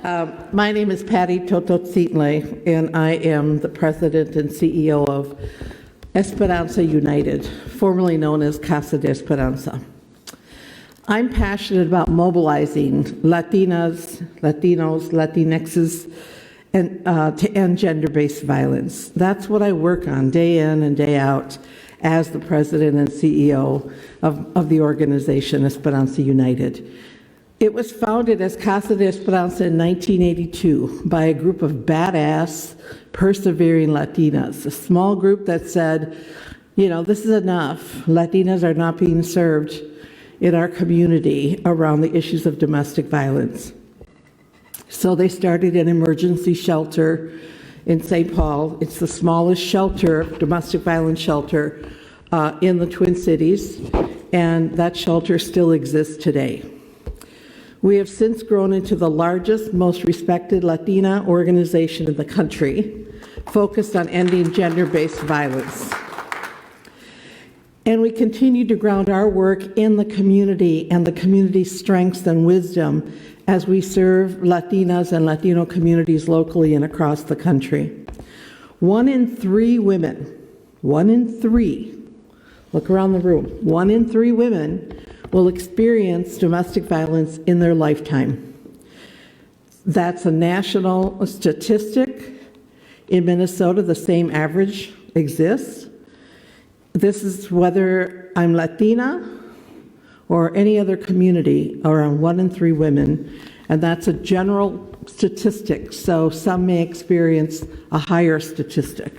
My name is Patti Tototzintle, and I am the president and CEO of Esperanza United, formerly known as Casa de Esperanza. I'm passionate about mobilizing Latinas, Latinos, Latinxes, and to end gender-based violence. That's what I work on day in and day out as the president and CEO of the organization Esperanza United. It was founded as Casa de Esperanza in 1982 by a group of badass, persevering Latinas, a small group that said, you know, this is enough. Latinas are not being served in our community around the issues of domestic violence. So they started an emergency shelter in St. Paul. It's the smallest shelter, domestic violence shelter, in the Twin Cities, and that shelter still exists today. We have since grown into the largest, most respected Latina organization in the country, focused on ending gender-based violence. And we continue to ground our work in the community and the community's strengths and wisdom as we serve Latinas and Latino communities locally and across the country. 1 in 3 women, 1 in 3, look around the room, 1 in 3 women will experience domestic violence in their lifetime. That's a national statistic. In Minnesota, the same average exists. This is whether I'm Latina or any other community, around 1 in 3 women, and that's a general statistic, so some may experience a higher statistic.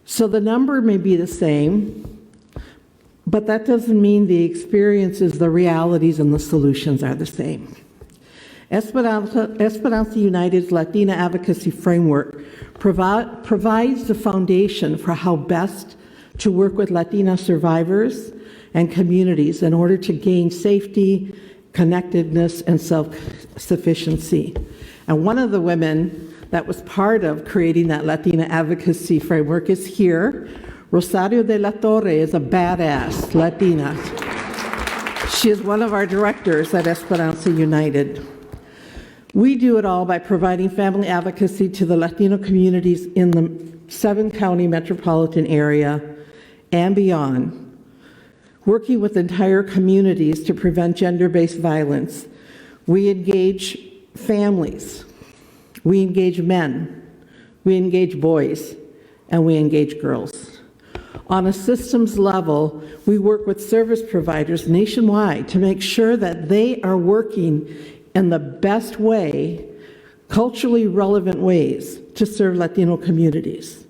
So the number may be the same, but that doesn't mean the experiences, the realities, and the solutions are the same. Esperanza United's Latina Advocacy Framework provides the foundation for how best to work with Latina survivors and communities in order to gain safety, connectedness, and self-sufficiency. And one of the women that was part of creating that Latina Advocacy Framework is here. Rosario de la Torre is a badass Latina. She is one of our directors at Esperanza United. We do it all by providing family advocacy to the Latino communities in the 7-county metropolitan area and beyond, working with entire communities to prevent gender-based violence. We engage families, we engage men, we engage boys, and we engage girls. On a systems level, we work with service providers nationwide to make sure that they are working in the best way, culturally relevant ways, to serve Latino communities.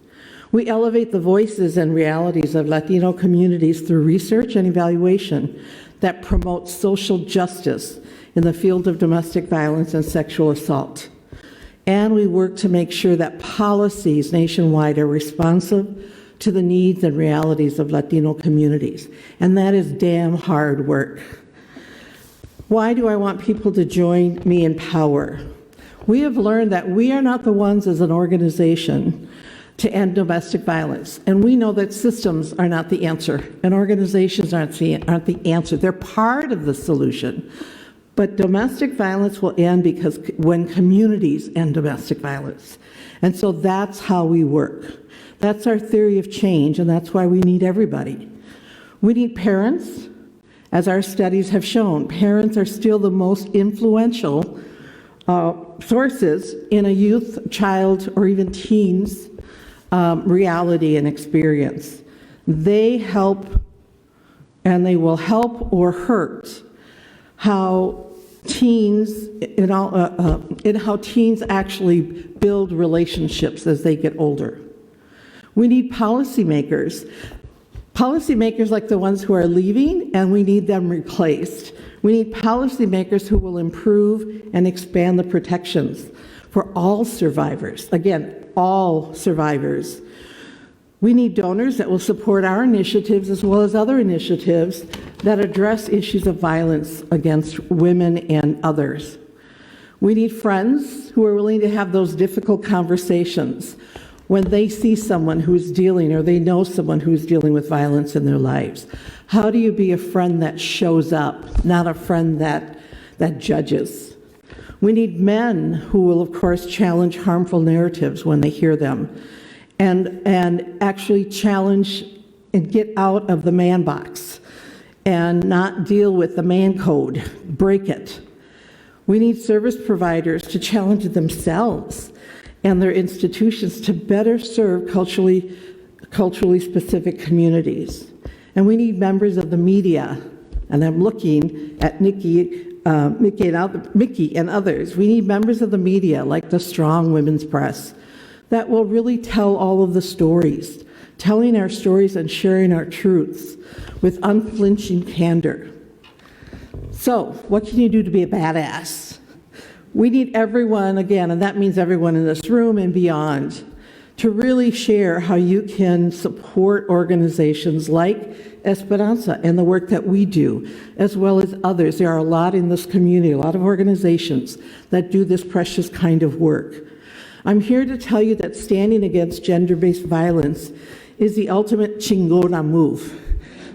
We elevate the voices and realities of Latino communities through research and evaluation that promotes social justice in the field of domestic violence and sexual assault. And we work to make sure that policies nationwide are responsive to the needs and realities of Latino communities. And that is damn hard work. Why do I want people to join me in power? We have learned that we are not the ones as an organization to end domestic violence. And we know that systems are not the answer, and organizations aren't the answer. They're part of the solution. But domestic violence will end because when communities end domestic violence. And so that's how we work. That's our theory of change, and that's why we need everybody. We need parents. As our studies have shown, parents are still the most influential sources in a youth, child, or even teens reality and experience. They help, and they will help or hurt how teens, in how teens actually build relationships as they get older. We need policymakers like the ones who are leaving, and we need them replaced. We need policymakers who will improve and expand the protections for all survivors. Again, all survivors. We need donors that will support our initiatives as well as other initiatives that address issues of violence against women and others. We need friends who are willing to have those difficult conversations when they see someone who's dealing, or they know someone who's dealing with violence in their lives. How do you be a friend that shows up, not a friend that judges? We need men who will, of course, challenge harmful narratives when they hear them, and actually challenge and get out of the man box and not deal with the man code, break it. We need service providers to challenge themselves and their institutions to better serve culturally specific communities. And we need members of the media, and I'm looking at Mickey and others. We need members of the media, like the Strong Women's Press, that will really tell all of the stories, telling our stories and sharing our truths with unflinching candor. So, what can you do to be a badass? We need everyone, again, and that means everyone in this room and beyond, to really share how you can support organizations like Esperanza and the work that we do, as well as others. There are a lot in this community, a lot of organizations that do this precious kind of work. I'm here to tell you that standing against gender-based violence is the ultimate chingona move.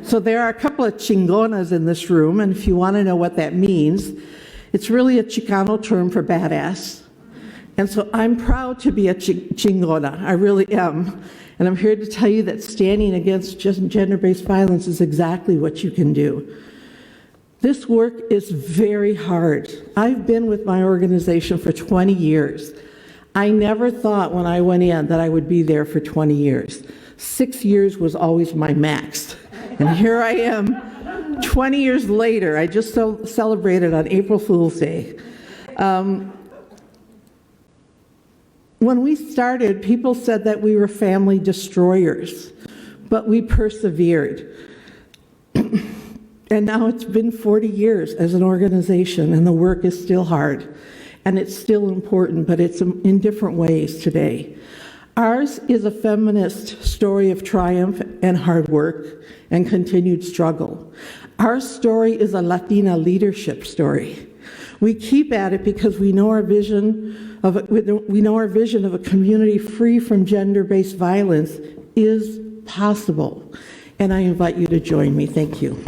So there are a couple of chingonas in this room, and if you want to know what that means, it's really a Chicano term for badass. And so I'm proud to be a chingona, I really am. And I'm here to tell you that standing against just gender-based violence is exactly what you can do. This work is very hard. I've been with my organization for 20 years. I never thought when I went in that I would be there for 20 years. 6 years was always my max. And here I am, 20 years later. I just celebrated on April Fool's Day. When we started, people said that we were family destroyers, but we persevered. And now it's been 40 years as an organization, and the work is still hard, and it's still important, but it's in different ways today. Ours is a feminist story of triumph and hard work and continued struggle. Our story is a Latina leadership story. We keep at it because we know our vision of a community free from gender-based violence is possible. And I invite you to join me. Thank you.